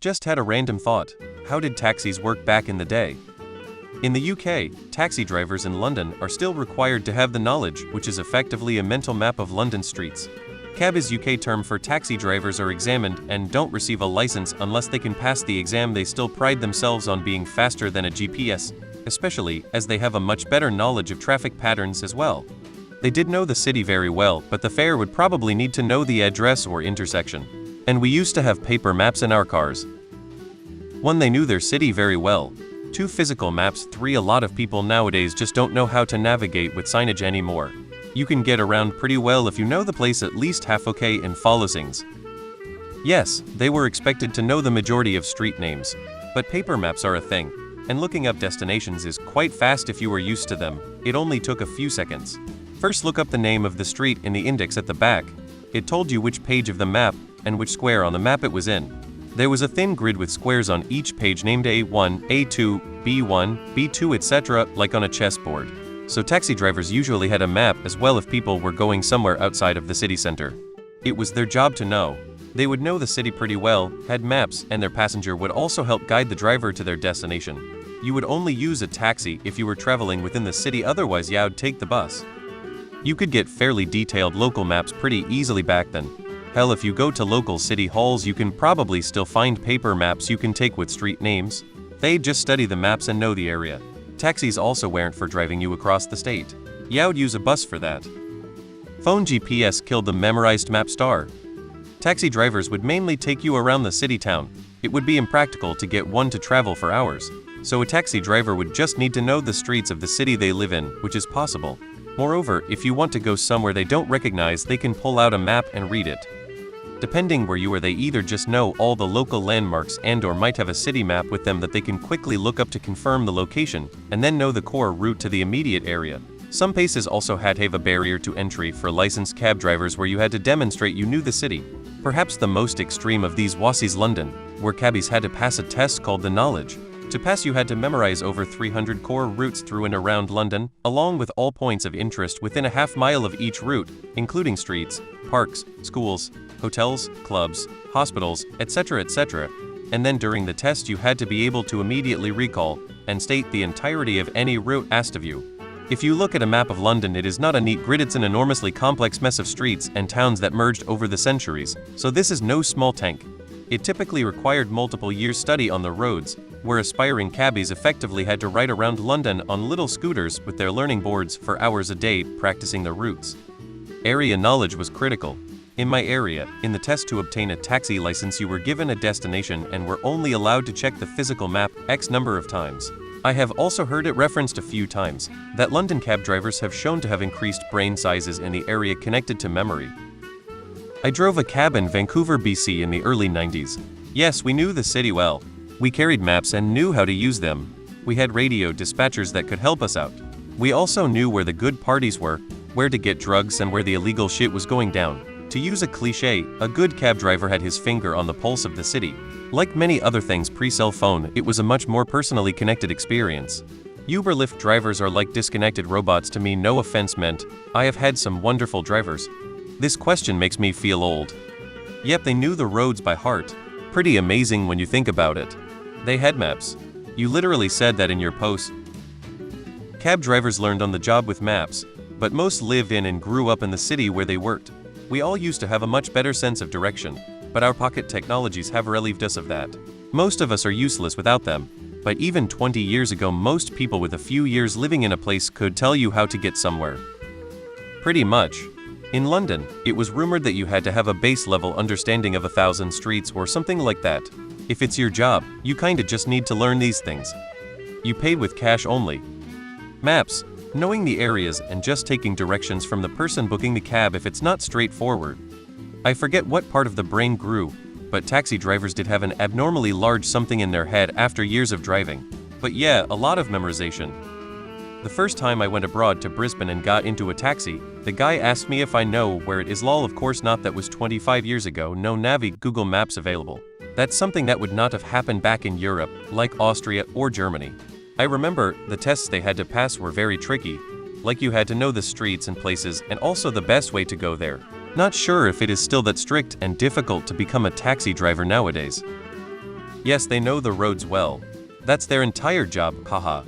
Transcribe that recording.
Just had a random thought. How did taxis work back in the day? In the UK, taxi drivers in London are still required to have the knowledge, which is effectively a mental map of London streets. CAB is UK term for taxi drivers are examined and don't receive a license unless they can pass the exam. They still pride themselves on being faster than a GPS, especially as they have a much better knowledge of traffic patterns as well. They did know the city very well, but the fare would probably need to know the address or intersection. And we used to have paper maps in our cars. 1. They knew their city very well. 2. Physical maps. 3. A lot of people nowadays just don't know how to navigate with signage anymore. You can get around pretty well if you know the place at least half okay and follow things. Yes, they were expected to know the majority of street names, but paper maps are a thing, and looking up destinations is quite fast if you are used to them. It only took a few seconds. First, look up the name of the street in the index at the back. It told you which page of the map and which square on the map it was in. There was a thin grid with squares on each page named A1, A2, B1, B2, etc., like on a chessboard. So taxi drivers usually had a map as well if people were going somewhere outside of the city center. It was their job to know. They would know the city pretty well, had maps, and their passenger would also help guide the driver to their destination. You would only use a taxi if you were traveling within the city, otherwise you'd take the bus. You could get fairly detailed local maps pretty easily back then. Hell, if you go to local city halls you can probably still find paper maps you can take with street names. They just study the maps and know the area. Taxis also weren't for driving you across the state. You'd use a bus for that. Phone GPS killed the memorized map star. Taxi drivers would mainly take you around the city town. It would be impractical to get one to travel for hours. So a taxi driver would just need to know the streets of the city they live in, which is possible. Moreover, if you want to go somewhere they don't recognize, they can pull out a map and read it. Depending where you are, they either just know all the local landmarks and/or might have a city map with them that they can quickly look up to confirm the location, and then know the core route to the immediate area. Some places also had a barrier to entry for licensed cab drivers where you had to demonstrate you knew the city. Perhaps the most extreme of these was London, where cabbies had to pass a test called the knowledge. To pass, you had to memorize over 300 core routes through and around London, along with all points of interest within a half-mile of each route, including streets, parks, schools, hotels, clubs, hospitals, etc., etc. And then during the test you had to be able to immediately recall and state the entirety of any route asked of you. If you look at a map of London, it is not a neat grid, it's an enormously complex mess of streets and towns that merged over the centuries, so this is no small tank. It typically required multiple years' study on the roads, where aspiring cabbies effectively had to ride around London on little scooters with their learning boards for hours a day practicing the routes. Area knowledge was critical. In my area, in the test to obtain a taxi license you were given a destination and were only allowed to check the physical map X number of times. I have also heard it referenced a few times that London cab drivers have shown to have increased brain sizes in the area connected to memory. I drove a cab in Vancouver, BC in the early 90s. Yes, we knew the city well. We carried maps and knew how to use them. We had radio dispatchers that could help us out. We also knew where the good parties were, where to get drugs, and where the illegal shit was going down. To use a cliche, a good cab driver had his finger on the pulse of the city. Like many other things pre-cell phone, it was a much more personally connected experience. Uber Lyft drivers are like disconnected robots to me, no offense meant. I have had some wonderful drivers. This question makes me feel old. Yep, they knew the roads by heart. Pretty amazing when you think about it. They had maps. You literally said that in your post. Cab drivers learned on the job with maps, but most lived in and grew up in the city where they worked. We all used to have a much better sense of direction, but our pocket technologies have relieved us of that. Most of us are useless without them, but even 20 years ago most people with a few years living in a place could tell you how to get somewhere. Pretty much. In London, it was rumored that you had to have a base-level understanding of 1,000 streets or something like that. If it's your job, you kinda just need to learn these things. You paid with cash only. Maps. Knowing the areas and just taking directions from the person booking the cab if it's not straightforward. I forget what part of the brain grew, but taxi drivers did have an abnormally large something in their head after years of driving. But yeah, a lot of memorization. The first time I went abroad to Brisbane and got into a taxi, the guy asked me if I know where it is. Lol, of course not, that was 25 years ago, no Navi, Google Maps available. That's something that would not have happened back in Europe, like Austria or Germany. I remember, the tests they had to pass were very tricky, like you had to know the streets and places and also the best way to go there. Not sure if it is still that strict and difficult to become a taxi driver nowadays. Yes, they know the roads well. That's their entire job, haha.